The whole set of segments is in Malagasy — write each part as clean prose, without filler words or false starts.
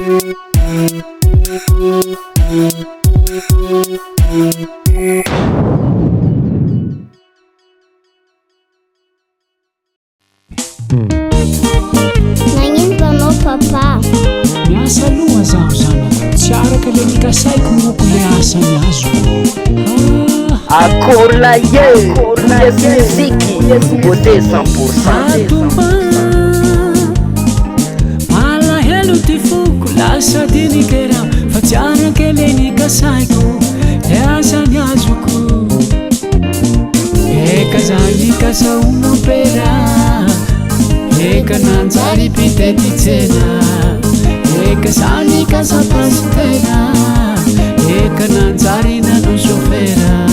Nagnino mpanao papa? Miasa aloha zaho zanaka, tsy araka le nikasaiko moko le asa ny azoko. Akola ye, yes miziki, beauté 100%. Malahelo ty foko, lasa ty nikera, fa tsy araka le nikasaiko le asa ny azoko. Eka za nikasa umopera, eka nanjary pitety tsena, eka za nikasa pasitera, eka nanjary nano sofera,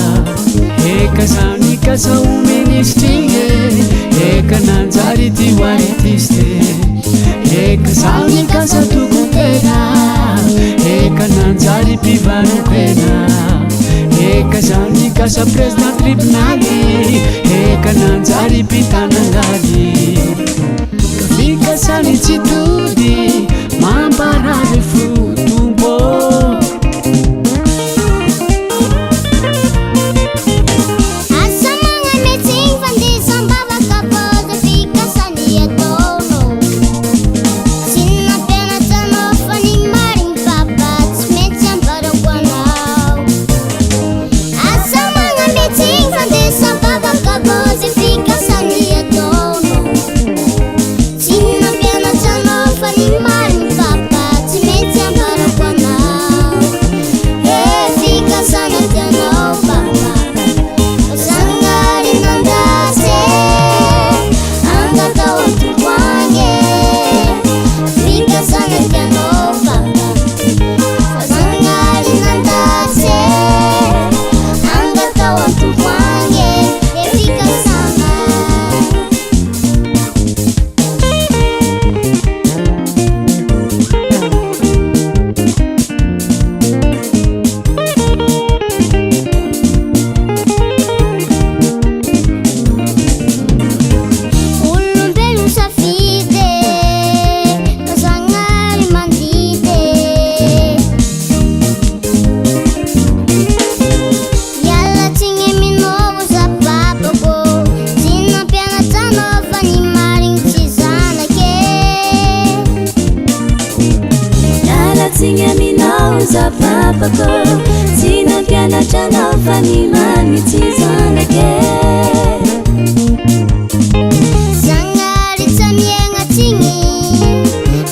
eka za nikasa uministry, eka nanjary ty artiste, eka za nikasa dokotera, eka nanjary mpivanokena, eka za nikasa president tribunaly, eka nanjary mpitanangaly. Fikasany tsy tody mamparary fotompo. Asa magnametsiny fandisam-bavaka pôdy fikasany ataonao. Tsy nampianatranao fa ny mariny papa tsy mety ambarako anao. Asa magnametsiny fandisam-bavaka pôdy fikasany ataonao. Sina pianatranao fa ny mariny tsy zanake. Zangaritra miaigna tsigny,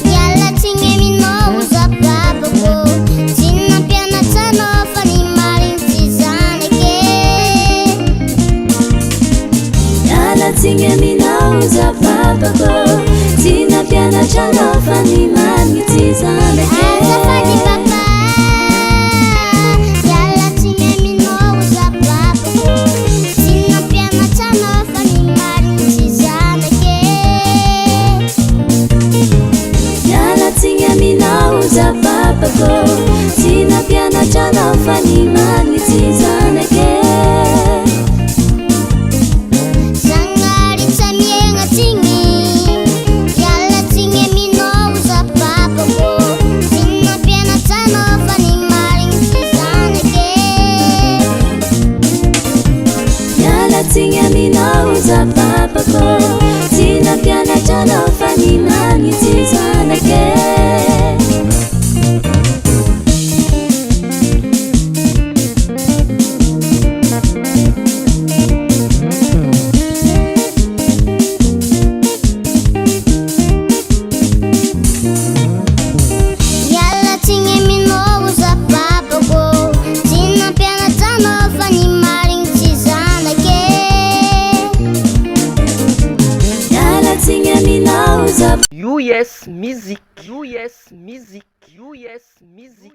miala tsigny aminao za papako. Sina pianatranao fa ny mariny tsy zanake. Miala tsigny aminao za papako. Sina pianatranao fa ny mariny tsy zanake. Azafady papa. Sina pianatranao fa ny mariny tsy zanake. Zangaritra miaigna tsigny, miala tsigny aminao za papako. Sina pianatranao fa ny mariny tsy zanake. Miala tsigny aminao za papako. Sina pianatranao fa ny mariny tsy zanake. US Music, US Music, US Music.